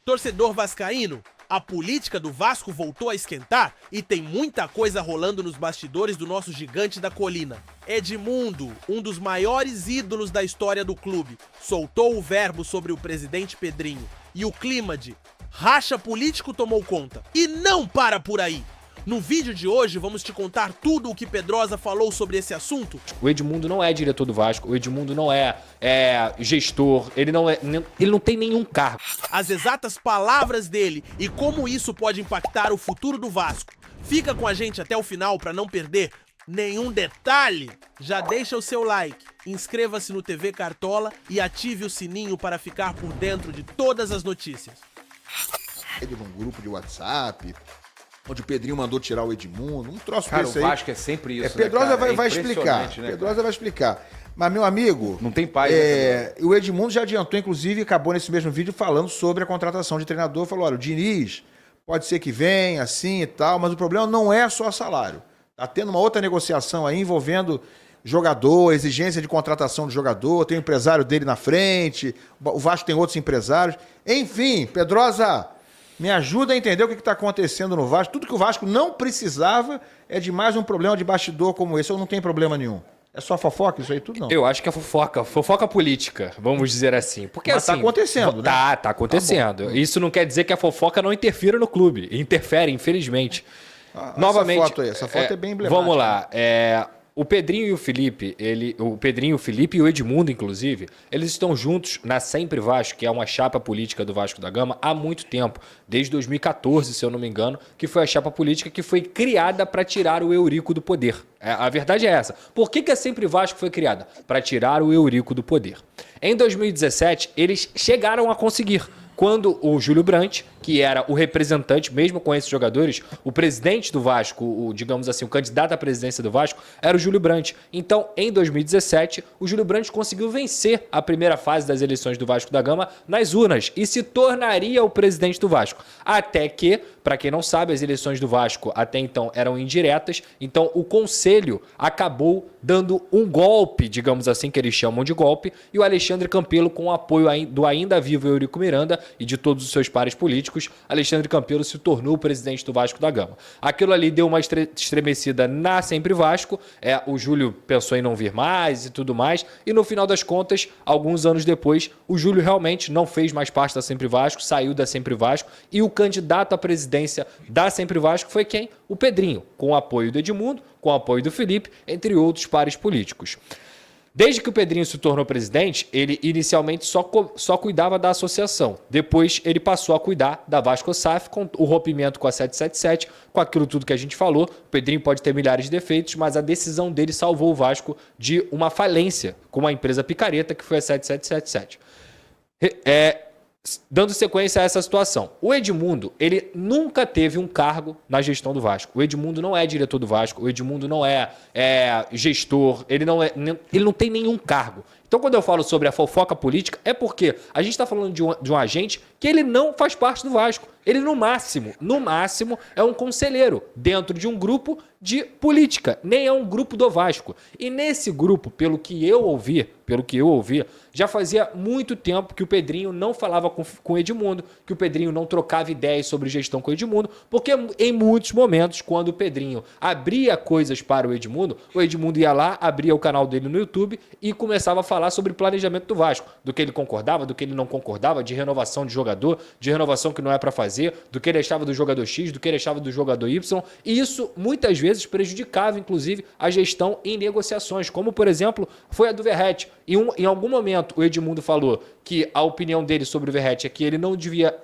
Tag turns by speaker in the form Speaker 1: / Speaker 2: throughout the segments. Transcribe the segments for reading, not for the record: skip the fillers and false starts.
Speaker 1: Torcedor vascaíno, a política do Vasco voltou a esquentar e tem muita coisa rolando nos bastidores do nosso gigante da colina. Edmundo, um dos maiores ídolos da história do clube, soltou o verbo sobre o presidente Pedrinho e o clima de racha político tomou conta. E não para por aí! No vídeo de hoje vamos te contar tudo o que Pedrosa falou sobre esse assunto.
Speaker 2: O Edmundo não é diretor do Vasco, o Edmundo não é gestor, ele não tem nenhum cargo.
Speaker 1: As exatas palavras dele e como isso pode impactar o futuro do Vasco. Fica com a gente até o final para não perder nenhum detalhe. Já deixa o seu like, inscreva-se no TV Cartola e ative o sininho para ficar por dentro de todas as notícias.
Speaker 3: De um grupo de WhatsApp, onde o Pedrinho mandou tirar o Edmundo, um troço
Speaker 4: cara,
Speaker 3: desse
Speaker 4: aí.
Speaker 3: Cara,
Speaker 4: o Vasco é sempre isso,
Speaker 3: Pedrosa
Speaker 4: né,
Speaker 3: vai explicar,
Speaker 4: né,
Speaker 3: Pedrosa vai explicar. Mas, meu amigo...
Speaker 4: Não tem paz.
Speaker 3: O Edmundo já adiantou, inclusive, acabou nesse mesmo vídeo falando sobre a contratação de treinador. Falou, olha, o Diniz pode ser que venha, assim e tal, mas o problema não é só salário. Tá tendo uma outra negociação aí envolvendo jogador, exigência de contratação de jogador, tem o empresário dele na frente, o Vasco tem outros empresários. Enfim, Pedrosa... Me ajuda a entender o que está acontecendo no Vasco. Tudo que o Vasco não precisava é de mais um problema de bastidor como esse. Ou não tem problema nenhum? É só fofoca isso aí tudo, não?
Speaker 2: Eu acho que é fofoca política, vamos dizer assim. Porque
Speaker 3: mas
Speaker 2: assim...
Speaker 3: tá acontecendo, né?
Speaker 2: Tá acontecendo. Isso não quer dizer que a fofoca não interfira no clube. Interfere, infelizmente. Novamente,
Speaker 3: essa foto é bem emblemática.
Speaker 2: Vamos lá. O Pedrinho e o Felipe, e o Edmundo, inclusive, eles estão juntos na Sempre Vasco, que é uma chapa política do Vasco da Gama, há muito tempo, desde 2014, se eu não me engano, que foi a chapa política que foi criada para tirar o Eurico do poder. A verdade é essa. Por que a Sempre Vasco foi criada? Para tirar o Eurico do poder. Em 2017, eles chegaram a conseguir. Quando o Júlio Brandt, que era o representante, mesmo com esses jogadores, o presidente do Vasco, digamos assim, o candidato à presidência do Vasco, era o Júlio Brandt. Então, em 2017, o Júlio Brandt conseguiu vencer a primeira fase das eleições do Vasco da Gama nas urnas e se tornaria o presidente do Vasco. Até que, para quem não sabe, as eleições do Vasco até então eram indiretas, então o conselho acabou dando um golpe, digamos assim, que eles chamam de golpe, e o Alexandre Campelo, com o apoio do ainda vivo Eurico Miranda e de todos os seus pares políticos, Alexandre Campelo se tornou o presidente do Vasco da Gama. Aquilo ali deu uma estremecida na Sempre Vasco, o Júlio pensou em não vir mais e tudo mais, e no final das contas, alguns anos depois, o Júlio realmente não fez mais parte da Sempre Vasco, saiu da Sempre Vasco, e o candidato à presidência da Sempre Vasco foi quem? O Pedrinho, com o apoio do Edmundo, com o apoio do Felipe, entre outros pares políticos. Desde que o Pedrinho se tornou presidente, ele inicialmente só cuidava da associação. Depois ele passou a cuidar da Vasco SAF, com o rompimento com a 777, com aquilo tudo que a gente falou. O Pedrinho pode ter milhares de defeitos, mas a decisão dele salvou o Vasco de uma falência com uma empresa picareta que foi a 7777. Dando sequência a essa situação, o Edmundo, ele nunca teve um cargo na gestão do Vasco. O Edmundo não é diretor do Vasco, o Edmundo não é gestor, ele não tem nenhum cargo. Então, quando eu falo sobre a fofoca política, é porque a gente está falando de um agente que ele não faz parte do Vasco. Ele, no máximo, é um conselheiro dentro de um grupo de política, nem é um grupo do Vasco. E nesse grupo, pelo que eu ouvi, já fazia muito tempo que o Pedrinho não falava com o Edmundo, que o Pedrinho não trocava ideias sobre gestão com o Edmundo, porque em muitos momentos, quando o Pedrinho abria coisas para o Edmundo ia lá, abria o canal dele no YouTube e começava a falar sobre planejamento do Vasco, do que ele concordava, do que ele não concordava, de renovação de jogador, de renovação que não é para fazer, do que ele achava do jogador X, do que ele achava do jogador Y, e isso muitas vezes prejudicava, inclusive, a gestão em negociações, como, por exemplo, foi a do Verratti. Em algum momento, o Edmundo falou que a opinião dele sobre o Verratti é que ele não devia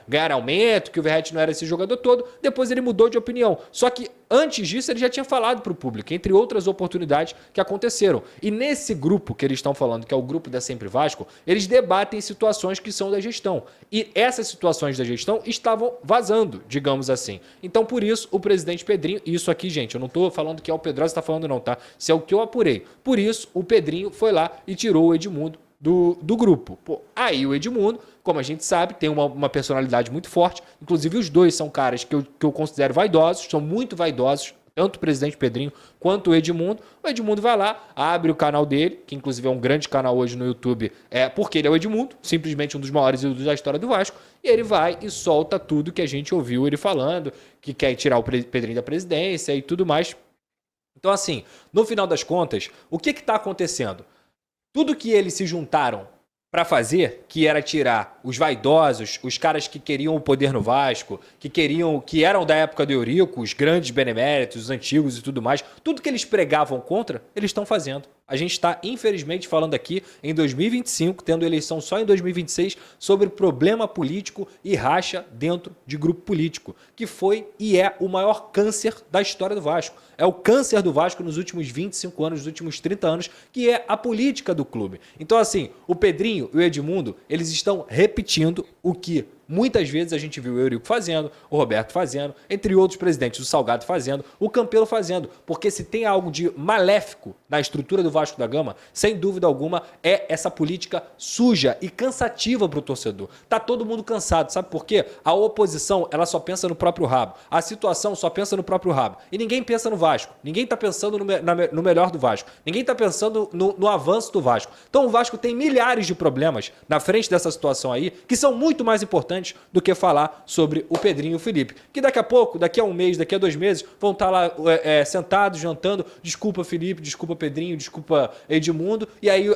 Speaker 2: ganhar aumento, que o Verratti não era esse jogador todo. Depois ele mudou de opinião. Só que antes disso ele já tinha falado para o público, entre outras oportunidades que aconteceram. E nesse grupo que eles estão falando, que é o grupo da Sempre Vasco, eles debatem situações que são da gestão. E essas situações da gestão estavam vazando, digamos assim. Então, por isso, o presidente Pedrinho, isso aqui, gente, eu não estou falando que é o Pedrosa está falando não, tá? Isso é o que eu apurei. Por isso, o Pedrinho foi lá e tirou o Edmundo do grupo. Aí o Edmundo, como a gente sabe, tem uma personalidade muito forte. Inclusive, os dois são caras que eu considero vaidosos, são muito vaidosos, tanto o presidente Pedrinho quanto o Edmundo vai lá, abre o canal dele, que inclusive é um grande canal hoje no YouTube, porque ele é o Edmundo, simplesmente um dos maiores ídolos da história do Vasco, e ele vai e solta tudo que a gente ouviu ele falando, que quer tirar o Pedrinho da presidência e tudo mais. Então, assim, no final das contas, o que está acontecendo? Tudo que eles se juntaram para fazer, que era tirar os vaidosos, os caras que queriam o poder no Vasco, que eram da época do Eurico, os grandes beneméritos, os antigos e tudo mais, tudo que eles pregavam contra, eles estão fazendo. A gente está, infelizmente, falando aqui em 2025, tendo eleição só em 2026, sobre problema político e racha dentro de grupo político, que foi e é o maior câncer da história do Vasco. É o câncer do Vasco nos últimos 25 anos, nos últimos 30 anos, que é a política do clube. Então, assim, o Pedrinho e o Edmundo, eles estão repetindo o que muitas vezes a gente viu o Eurico fazendo, o Roberto fazendo, entre outros presidentes, o Salgado fazendo, o Campelo fazendo. Porque se tem algo de maléfico na estrutura do Vasco da Gama, sem dúvida alguma, é essa política suja e cansativa para o torcedor. Tá todo mundo cansado, sabe por quê? A oposição, ela só pensa no próprio rabo. A situação só pensa no próprio rabo. E ninguém pensa no Vasco. Ninguém tá pensando no melhor do Vasco. Ninguém tá pensando no avanço do Vasco. Então o Vasco tem milhares de problemas na frente dessa situação aí, que são muito mais importantes do que falar sobre o Pedrinho e o Felipe. Que daqui a pouco, daqui a um mês, daqui a 2 meses, vão estar lá sentados, jantando. Desculpa, Felipe, desculpa, Pedrinho, desculpa, Edmundo. E aí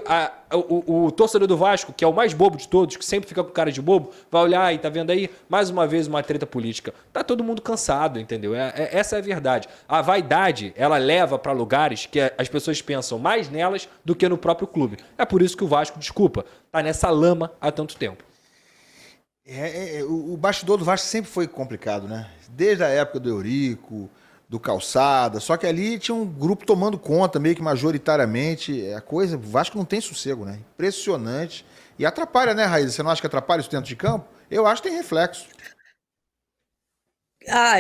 Speaker 2: o torcedor do Vasco, que é o mais bobo de todos, que sempre fica com cara de bobo, vai olhar e tá vendo aí, mais uma vez, uma treta política. Tá todo mundo cansado, entendeu? Essa é a verdade. A vaidade, ela leva para lugares que as pessoas pensam mais nelas do que no próprio clube. É por isso que o Vasco, desculpa, tá nessa lama há tanto tempo.
Speaker 3: O bastidor do Vasco sempre foi complicado, né? Desde a época do Eurico, do Calçada, só que ali tinha um grupo tomando conta, meio que majoritariamente. O Vasco não tem sossego, né? Impressionante. E atrapalha, né, Raíssa? Você não acha que atrapalha isso dentro de campo? Eu acho que tem reflexo.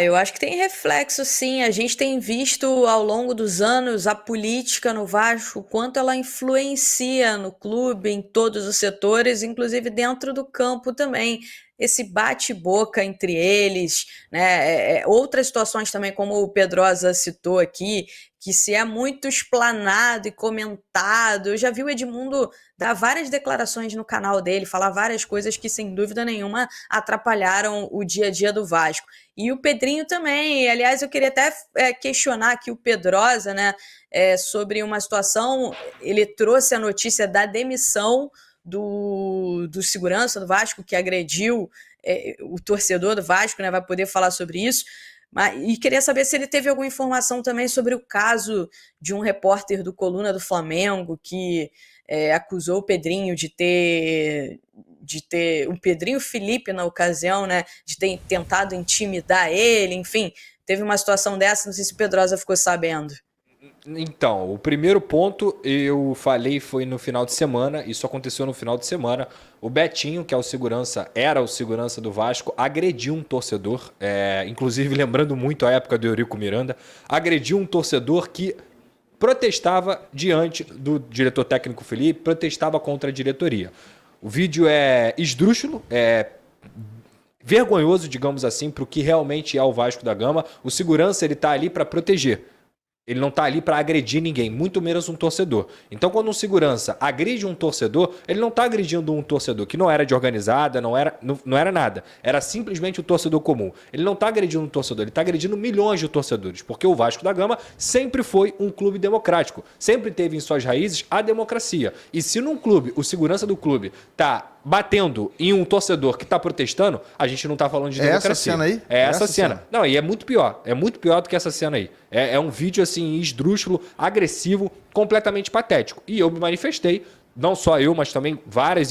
Speaker 4: Eu acho que tem reflexo, sim. A gente tem visto ao longo dos anos a política no Vasco, o quanto ela influencia no clube, em todos os setores, inclusive dentro do campo também. Esse bate-boca entre eles, né? Outras situações também, como o Pedrosa citou aqui, que se é muito explanado e comentado. Eu já vi o Edmundo dar várias declarações no canal dele, falar várias coisas que, sem dúvida nenhuma, atrapalharam o dia a dia do Vasco. E o Pedrinho também. Aliás, eu queria até questionar aqui o Pedrosa, né, sobre uma situação. Ele trouxe a notícia da demissão do segurança do Vasco, que agrediu o torcedor do Vasco, né, vai poder falar sobre isso. E queria saber se ele teve alguma informação também sobre o caso de um repórter do Coluna do Flamengo que acusou o Pedrinho de ter o Pedrinho Felipe na ocasião, né, de ter tentado intimidar ele, enfim, teve uma situação dessa, não sei se o Pedrosa ficou sabendo.
Speaker 2: Então, o primeiro ponto eu falei foi no final de semana, isso aconteceu no final de semana. O Betinho, que era o segurança do Vasco, agrediu um torcedor, inclusive lembrando muito a época do Eurico Miranda, agrediu um torcedor que protestava diante do diretor técnico Felipe, protestava contra a diretoria. O vídeo é esdrúxulo, vergonhoso, digamos assim, para o que realmente é o Vasco da Gama. O segurança ele está ali para proteger. Ele não está ali para agredir ninguém, muito menos um torcedor. Então, quando um segurança agride um torcedor, ele não está agredindo um torcedor que não era de organizada, não era nada. Era simplesmente o torcedor comum. Ele não está agredindo um torcedor, ele está agredindo milhões de torcedores, porque o Vasco da Gama sempre foi um clube democrático, sempre teve em suas raízes a democracia. E se num clube, o segurança do clube está batendo em um torcedor que está protestando, a gente não está falando de democracia.
Speaker 3: Essa cena aí?
Speaker 2: É essa cena. Não, e é muito pior do que essa cena aí. É um vídeo assim, esdrúxulo, agressivo, completamente patético. E eu me manifestei, não só eu, mas também vários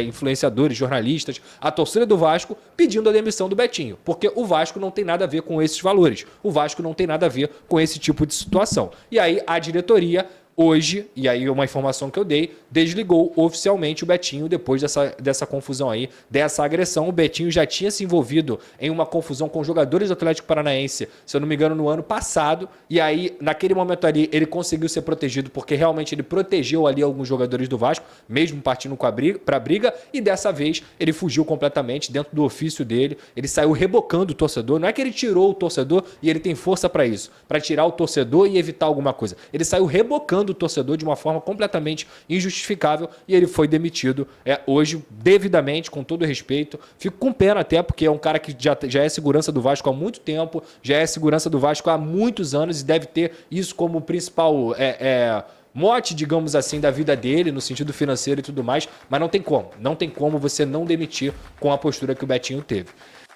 Speaker 2: influenciadores, jornalistas, a torcida do Vasco, pedindo a demissão do Betinho. Porque o Vasco não tem nada a ver com esses valores. O Vasco não tem nada a ver com esse tipo de situação. E aí a diretoria hoje, e aí uma informação que eu dei, desligou oficialmente o Betinho depois dessa confusão aí, dessa agressão. O Betinho já tinha se envolvido em uma confusão com jogadores do Atlético Paranaense, se eu não me engano, no ano passado, e aí, naquele momento ali, ele conseguiu ser protegido, porque realmente ele protegeu ali alguns jogadores do Vasco, mesmo partindo para a briga, e dessa vez ele fugiu completamente dentro do ofício dele, ele saiu rebocando o torcedor, não é que ele tirou o torcedor e ele tem força para isso, para tirar o torcedor e evitar alguma coisa, ele saiu rebocando o torcedor de uma forma completamente injustificável e ele foi demitido hoje, devidamente, com todo respeito. Fico com pena até, porque é um cara que já é segurança do Vasco há muito tempo, já é segurança do Vasco há muitos anos e deve ter isso como principal mote, digamos assim, da vida dele, no sentido financeiro e tudo mais, mas não tem como você não demitir com a postura que o Betinho teve.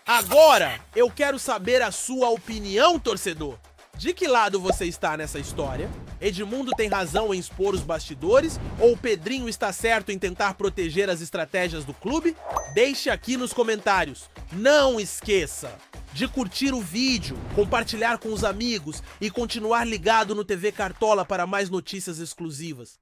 Speaker 1: Agora, eu quero saber a sua opinião, torcedor. De que lado você está nessa história? Edmundo tem razão em expor os bastidores ou o Pedrinho está certo em tentar proteger as estratégias do clube? Deixe aqui nos comentários. Não esqueça de curtir o vídeo, compartilhar com os amigos e continuar ligado no TV Cartola para mais notícias exclusivas.